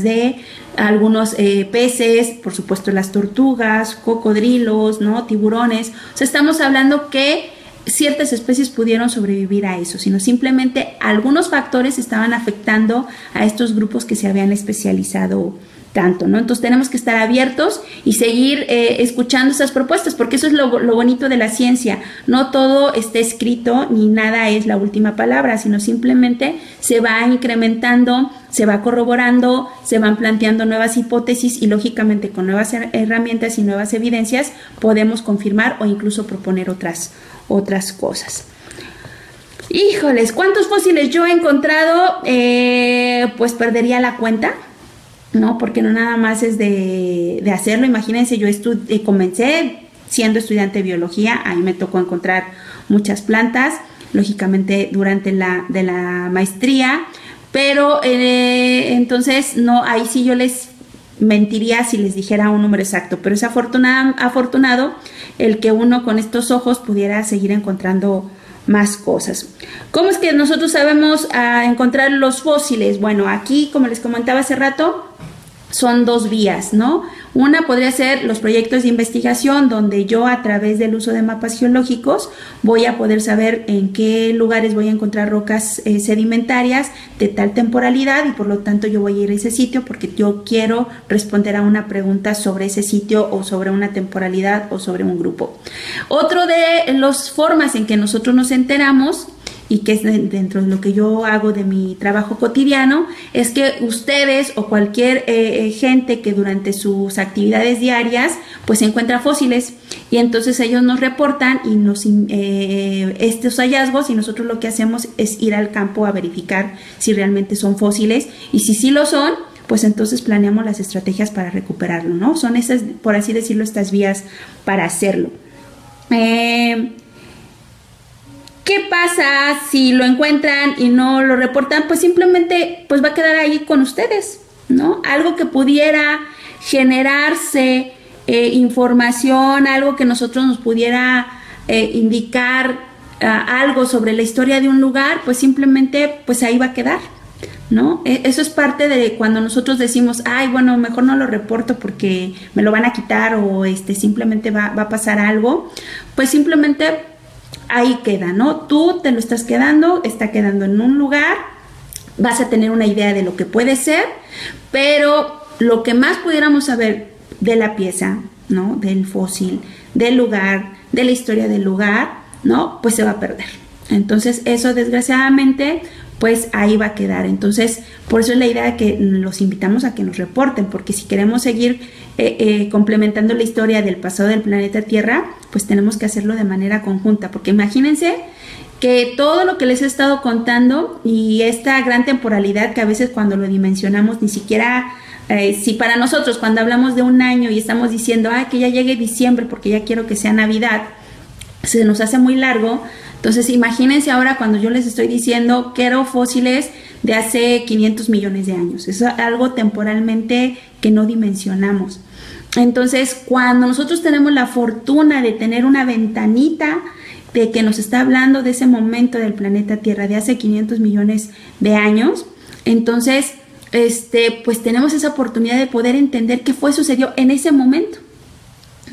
algunos peces, por supuesto las tortugas, cocodrilos, ¿no? Tiburones. O sea, estamos hablando que ciertas especies pudieron sobrevivir a eso, sino simplemente algunos factores estaban afectando a estos grupos que se habían especializado tanto, ¿no? Entonces tenemos que estar abiertos y seguir escuchando esas propuestas, porque eso es lo bonito de la ciencia. No todo está escrito ni nada es la última palabra, sino simplemente se va incrementando, se va corroborando, se van planteando nuevas hipótesis y lógicamente con nuevas herramientas y nuevas evidencias podemos confirmar o incluso proponer otras cosas. Híjoles, ¿cuántos fósiles yo he encontrado? Pues perdería la cuenta, ¿no? Porque no nada más es de hacerlo. Imagínense, yo comencé siendo estudiante de biología, ahí me tocó encontrar muchas plantas, lógicamente durante de la maestría, pero entonces no, ahí sí yo les mentiría si les dijera un número exacto, pero es afortunado el que uno con estos ojos pudiera seguir encontrando más cosas. ¿Cómo es que nosotros sabemos encontrar los fósiles? Bueno, aquí, como les comentaba hace rato, son dos vías, ¿no? Una podría ser los proyectos de investigación donde yo a través del uso de mapas geológicos voy a poder saber en qué lugares voy a encontrar rocas sedimentarias de tal temporalidad y por lo tanto yo voy a ir a ese sitio porque yo quiero responder a una pregunta sobre ese sitio o sobre una temporalidad o sobre un grupo. Otro de las formas en que nosotros nos enteramos y que es dentro de lo que yo hago de mi trabajo cotidiano, es que ustedes o cualquier gente que durante sus actividades diarias pues encuentra fósiles y entonces ellos nos reportan y estos hallazgos y nosotros lo que hacemos es ir al campo a verificar si realmente son fósiles y si sí lo son, pues entonces planeamos las estrategias para recuperarlo, ¿no? Son esas, por así decirlo, estas vías para hacerlo. ¿Qué pasa si lo encuentran y no lo reportan? Pues simplemente pues va a quedar ahí con ustedes, ¿no? Algo que pudiera generarse información, algo que nosotros nos pudiera indicar algo sobre la historia de un lugar, pues simplemente pues ahí va a quedar, ¿no? Eso es parte de cuando nosotros decimos, ay, bueno, mejor no lo reporto porque me lo van a quitar o simplemente va a pasar algo, pues simplemente ahí queda, ¿no? Tú te lo estás quedando, está quedando en un lugar, vas a tener una idea de lo que puede ser, pero lo que más pudiéramos saber de la pieza, ¿no? Del fósil, del lugar, de la historia del lugar, ¿no? Pues se va a perder. Entonces eso desgraciadamente pues ahí va a quedar. Entonces por eso es la idea de que los invitamos a que nos reporten, porque si queremos seguir complementando la historia del pasado del planeta Tierra, pues tenemos que hacerlo de manera conjunta, porque imagínense que todo lo que les he estado contando y esta gran temporalidad que a veces cuando lo dimensionamos ni siquiera, si para nosotros cuando hablamos de un año y estamos diciendo, ay, que ya llegue diciembre porque ya quiero que sea Navidad, se nos hace muy largo. Entonces imagínense ahora cuando yo les estoy diciendo quiero fósiles de hace 500 millones de años. Es algo temporalmente que no dimensionamos. Entonces cuando nosotros tenemos la fortuna de tener una ventanita de que nos está hablando de ese momento del planeta Tierra de hace 500 millones de años, entonces pues tenemos esa oportunidad de poder entender qué sucedió en ese momento,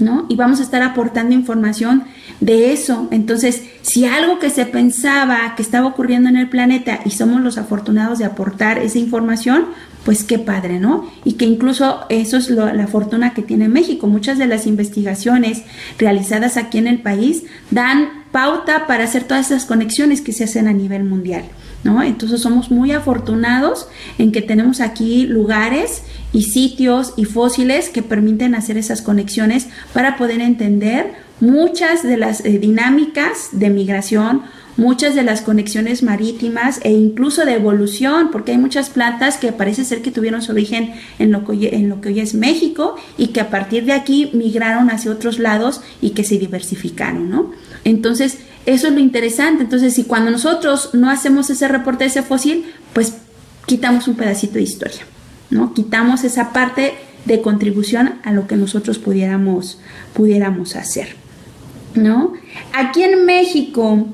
¿no? Y vamos a estar aportando información de eso. Entonces, si algo que se pensaba que estaba ocurriendo en el planeta y somos los afortunados de aportar esa información, pues qué padre, ¿no? Y que incluso eso es la fortuna que tiene México. Muchas de las investigaciones realizadas aquí en el país dan pauta para hacer todas esas conexiones que se hacen a nivel mundial, ¿no? Entonces somos muy afortunados en que tenemos aquí lugares y sitios y fósiles que permiten hacer esas conexiones para poder entender muchas de las dinámicas de migración, muchas de las conexiones marítimas e incluso de evolución, porque hay muchas plantas que parece ser que tuvieron su origen en lo que hoy es México y que a partir de aquí migraron hacia otros lados y que se diversificaron, ¿no? Entonces, eso es lo interesante. Entonces, si cuando nosotros no hacemos ese reporte de ese fósil, pues quitamos un pedacito de historia, ¿no? Quitamos esa parte de contribución a lo que nosotros pudiéramos hacer, ¿no? Aquí en México,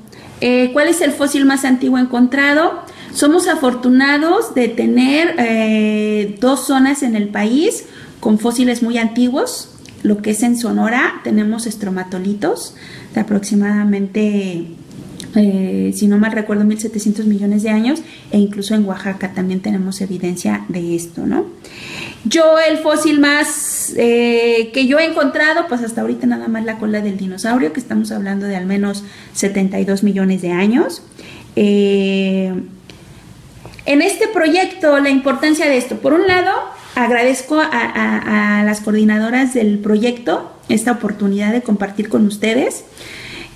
¿cuál es el fósil más antiguo encontrado? Somos afortunados de tener 2 zonas en el país con fósiles muy antiguos. Lo que es en Sonora tenemos estromatolitos de aproximadamente, si no mal recuerdo, 1.700 millones de años, e incluso en Oaxaca también tenemos evidencia de esto, ¿no? El fósil más que yo he encontrado, pues hasta ahorita nada más la cola del dinosaurio, que estamos hablando de al menos 72 millones de años. En este proyecto, la importancia de esto, por un lado, agradezco a las coordinadoras del proyecto esta oportunidad de compartir con ustedes.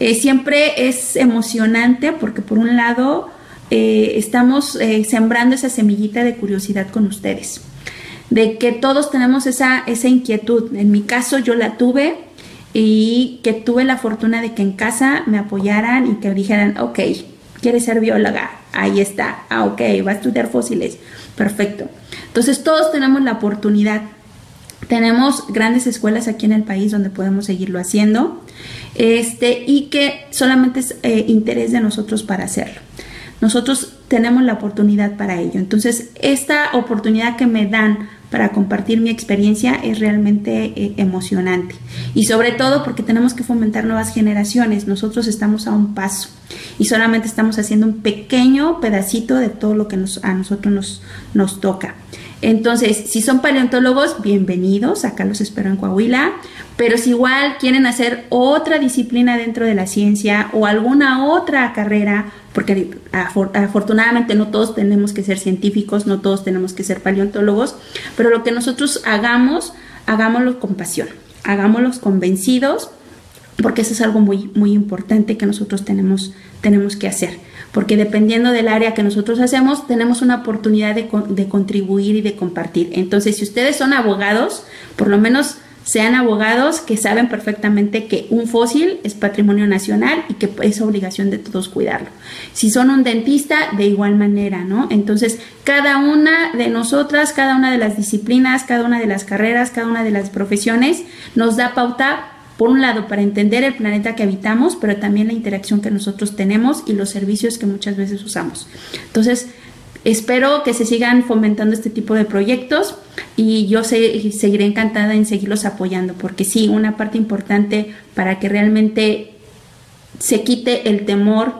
Siempre es emocionante porque por un lado estamos sembrando esa semillita de curiosidad con ustedes, de que todos tenemos esa inquietud. En mi caso yo la tuve y que tuve la fortuna de que en casa me apoyaran y que dijeran, ok, ¿quieres ser bióloga? Ahí está. Ah, ok, va a estudiar fósiles. Perfecto. Entonces todos tenemos la oportunidad. Tenemos grandes escuelas aquí en el país donde podemos seguirlo haciendo, y que solamente es interés de nosotros para hacerlo. Nosotros tenemos la oportunidad para ello. Entonces, esta oportunidad que me dan para compartir mi experiencia es realmente emocionante. Y sobre todo porque tenemos que fomentar nuevas generaciones. Nosotros estamos a un paso y solamente estamos haciendo un pequeño pedacito de todo lo que a nosotros nos toca. Entonces, si son paleontólogos, bienvenidos, acá los espero en Coahuila, pero si igual quieren hacer otra disciplina dentro de la ciencia o alguna otra carrera, porque afortunadamente no todos tenemos que ser científicos, no todos tenemos que ser paleontólogos, pero lo que nosotros hagamos, hagámoslo con pasión, hagámoslo convencidos, porque eso es algo muy, muy importante que nosotros tenemos que hacer. Porque dependiendo del área que nosotros hacemos, tenemos una oportunidad de contribuir y de compartir. Entonces, si ustedes son abogados, por lo menos sean abogados que saben perfectamente que un fósil es patrimonio nacional y que es obligación de todos cuidarlo. Si son un dentista, de igual manera, ¿no? Entonces, cada una de nosotras, cada una de las disciplinas, cada una de las carreras, cada una de las profesiones nos da pauta, por un lado, para entender el planeta que habitamos, pero también la interacción que nosotros tenemos y los servicios que muchas veces usamos. Entonces, Espero que se sigan fomentando este tipo de proyectos y yo seguiré encantada en seguirlos apoyando, porque sí, una parte importante para que realmente se quite el temor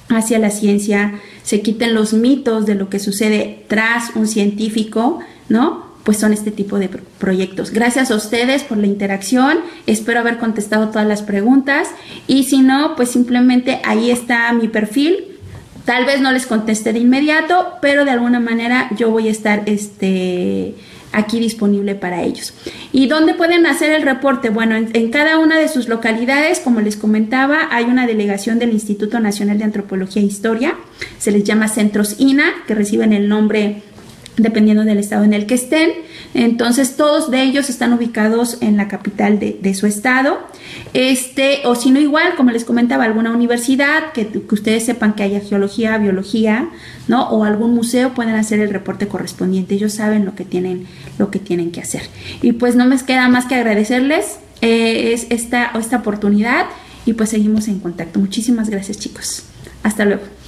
hacia la ciencia, se quiten los mitos de lo que sucede tras un científico, ¿no? Pues son este tipo de proyectos. Gracias a ustedes por la interacción, espero haber contestado todas las preguntas y si no, pues simplemente ahí está mi perfil. Tal vez no les conteste de inmediato, pero de alguna manera yo voy a estar aquí disponible para ellos. ¿Y dónde pueden hacer el reporte? Bueno, en cada una de sus localidades, como les comentaba, hay una delegación del Instituto Nacional de Antropología e Historia, se les llama Centros INA, que reciben el nombre dependiendo del estado en el que estén. Entonces todos de ellos están ubicados en la capital de su estado, o si no, igual como les comentaba, alguna universidad que ustedes sepan que haya geología, biología, ¿no? O algún museo, pueden hacer el reporte correspondiente. Ellos saben lo que tienen que hacer. Y pues no me queda más que agradecerles esta oportunidad y pues seguimos en contacto. Muchísimas gracias, chicos. Hasta luego.